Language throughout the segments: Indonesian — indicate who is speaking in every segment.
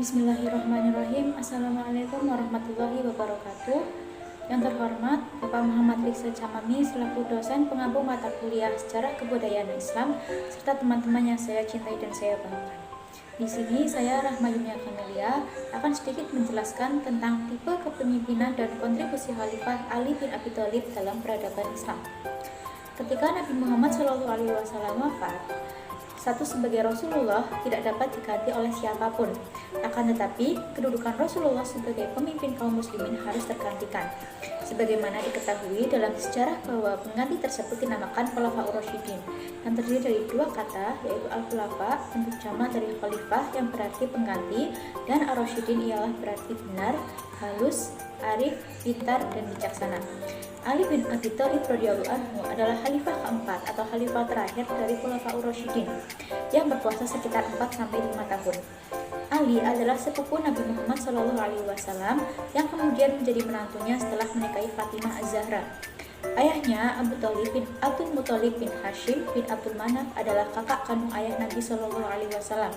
Speaker 1: Bismillahirrahmanirrahim. Assalamualaikum warahmatullahi wabarakatuh. Yang terhormat Bapak Muhammad Riksa Camami selaku dosen pengampu mata kuliah Sejarah Kebudayaan Islam serta teman-teman yang saya cintai dan saya banggakan. Di sini saya Rahma Yunia Kamelia akan sedikit menjelaskan tentang tipe kepemimpinan dan kontribusi Khalifah Ali bin Abi Thalib dalam peradaban Islam. Ketika Nabi Muhammad SAW wafat, satu sebagai Rasulullah tidak dapat diganti oleh siapapun. Akan tetapi, kedudukan Rasulullah sebagai pemimpin kaum muslimin harus tergantikan. Sebagaimana diketahui dalam sejarah bahwa pengganti tersebut dinamakan Khulafaur Rasyidin, yang terdiri dari dua kata, yaitu Al-Khulafa, bentuk jamak dari Khalifah yang berarti pengganti, dan Ar-Rasyidin ialah berarti benar, halus, arif, pintar, dan bijaksana. Ali bin Abi Thalib radhiyallahu anhu adalah khalifah keempat atau khalifah terakhir dari Khulafaur Rasyidin yang berkuasa sekitar 4-5 tahun. Ali adalah sepupu Nabi Muhammad SAW yang kemudian menjadi menantunya setelah menikahi Fatimah Az-Zahra. Ayahnya Abu Thalib bin Abdul Muthalib bin Hashim bin Abdul Manaf adalah kakak kandung ayah Nabi SAW.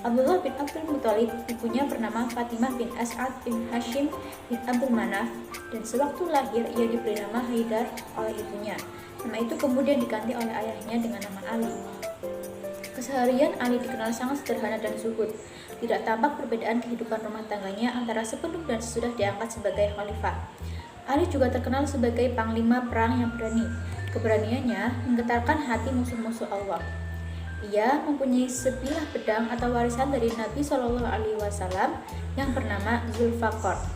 Speaker 1: Abdullah bin Abdul Muthalib, ibunya bernama Fatimah bin As'ad bin Hashim bin Abdul Manaf, dan sewaktu lahir ia diberi nama Haidar oleh ibunya. Nama itu kemudian diganti oleh ayahnya dengan nama Ali. Keseharian Ali dikenal sangat sederhana dan zuhud. Tidak tampak perbedaan kehidupan rumah tangganya antara sebelum dan sesudah diangkat sebagai khalifah. Ali juga terkenal sebagai panglima perang yang berani. Keberaniannya menggetarkan hati musuh-musuh Allah. Ia mempunyai sebilah pedang atau warisan dari Nabi SAW yang bernama Zulfaqar.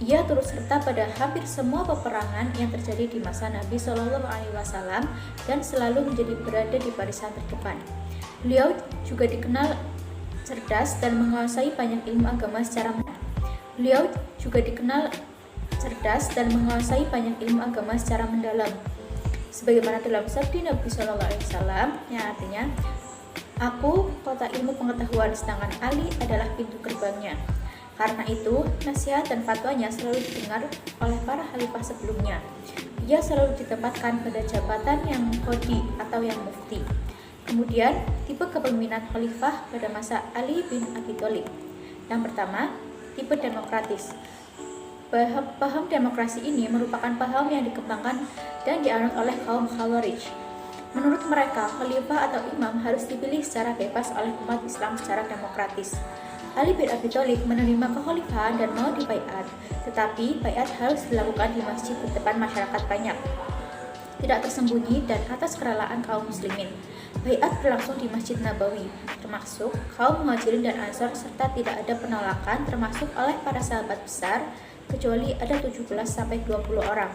Speaker 1: Ia turut serta pada hampir semua peperangan yang terjadi di masa Nabi SAW dan selalu berada di barisan terdepan. Beliau juga dikenal cerdas dan menguasai banyak ilmu agama secara mendalam. Sebagaimana dalam sabda Nabi SAW yang artinya, "Aku kota ilmu pengetahuan, sedangkan Ali adalah pintu gerbangnya." Karena itu, nasihat dan fatwanya selalu didengar oleh para khalifah sebelumnya. Ia selalu ditempatkan pada jabatan yang qadhi atau yang mufti. Kemudian, tipe kepemimpinan khalifah pada masa Ali bin Abi Thalib. Yang pertama, tipe demokratis. Paham demokrasi ini merupakan paham yang dikembangkan dan dianut oleh kaum Khawarij. Menurut mereka, khalifah atau imam harus dipilih secara bebas oleh umat Islam secara demokratis. Ali bin Abi Thalib menerima kekhalifahan dan mau dibaiat, tetapi baiat harus dilakukan di masjid di depan masyarakat banyak, tidak tersembunyi dan atas kerelaan kaum muslimin. Baiat berlangsung di Masjid Nabawi, termasuk kaum Muhajirin dan Ansor, serta tidak ada penolakan termasuk oleh para sahabat besar, kecuali ada 17-20 orang.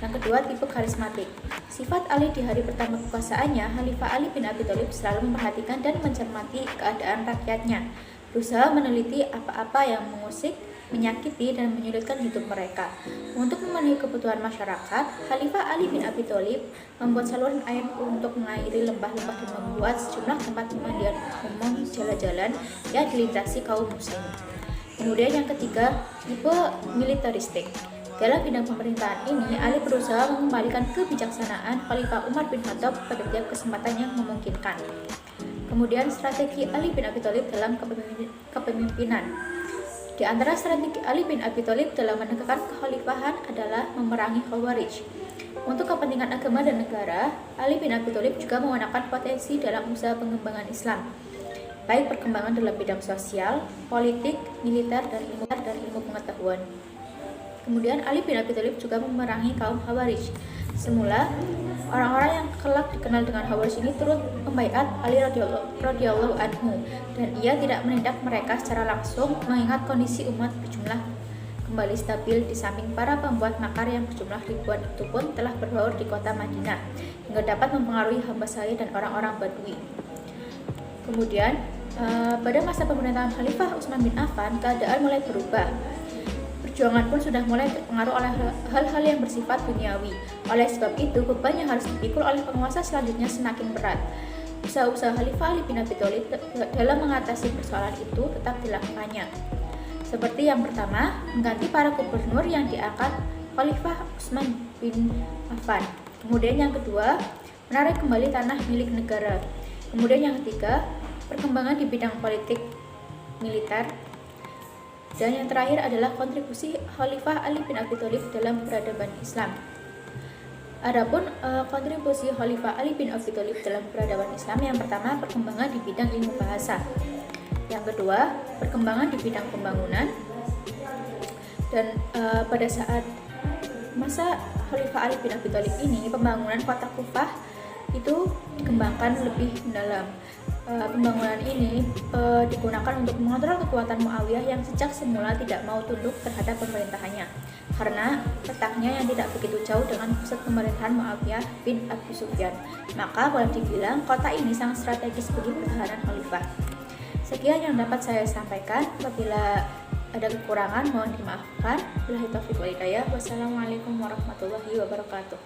Speaker 1: Yang kedua, tipe karismatik. Sifat Ali di hari pertama kekuasaannya, Khalifah Ali bin Abi Thalib selalu memperhatikan dan mencermati keadaan rakyatnya, berusaha meneliti apa-apa yang mengusik, menyakiti, dan menyulitkan hidup mereka. Untuk memenuhi kebutuhan masyarakat, Khalifah Ali bin Abi Thalib membuat saluran air untuk mengairi lembah-lembah dan membuat sejumlah tempat pemandian umum jalan-jalan yang dilintasi kaum muslimin. Kemudian yang ketiga, tipe militeristik. Dalam bidang pemerintahan ini, Ali berusaha mengembalikan kebijaksanaan Khalifah Umar bin Khattab pada tiap kesempatan yang memungkinkan. Kemudian strategi Ali bin Abi Thalib dalam kepemimpinan. Di antara strategi Ali bin Abi Thalib dalam menegakkan kekhalifahan adalah memerangi Khawarij. Untuk kepentingan agama dan negara, Ali bin Abi Thalib juga memenangkan potensi dalam usaha pengembangan Islam, baik perkembangan dalam bidang sosial, politik, militer, dan ilmu pengetahuan. Kemudian Ali bin Abi Thalib juga memerangi kaum Khawarij. Semula, orang-orang yang kelak dikenal dengan Khawarij ini turut membaiat Ali radhiyallahu anhu, dan ia tidak menindak mereka secara langsung mengingat kondisi umat berjumlah kembali stabil di samping para pembuat makar yang berjumlah ribuan itu pun telah berbaur di kota Madinah hingga dapat mempengaruhi hamba sahaya dan orang-orang Badui. Kemudian, pada masa pemerintahan Khalifah Utsman bin Affan, keadaan mulai berubah. Perjuangan pun sudah mulai terpengaruh oleh hal-hal yang bersifat duniawi. Oleh sebab itu, beban yang harus dipikul oleh penguasa selanjutnya semakin berat. Usaha-usaha Khalifah Ali bin Abi Thalib dalam mengatasi persoalan itu tetap dilakukannya. Seperti yang pertama, mengganti para gubernur yang diangkat Khalifah Utsman bin Affan. Kemudian yang kedua, menarik kembali tanah milik negara. Kemudian yang ketiga, perkembangan di bidang politik militer. Dan yang terakhir adalah kontribusi Khalifah Ali bin Abi Thalib dalam peradaban Islam. Adapun kontribusi Khalifah Ali bin Abi Thalib dalam peradaban Islam, yang pertama perkembangan di bidang ilmu bahasa, yang kedua perkembangan di bidang pembangunan, dan pada saat masa Khalifah Ali bin Abi Thalib ini pembangunan kota Kufah itu dikembangkan lebih mendalam. Pembangunan ini digunakan untuk mengontrol kekuatan Muawiyah yang sejak semula tidak mau tunduk terhadap pemerintahannya karena letaknya yang tidak begitu jauh dengan pusat pemerintahan Muawiyah bin Abi Sufyan. Maka boleh dibilang kota ini sangat strategis bagi pertahanan khalifah. Sekian yang dapat saya sampaikan. Apabila ada kekurangan mohon dimaafkan. Wabillahi taufiq wal hidayah. Wassalamualaikum warahmatullahi wabarakatuh.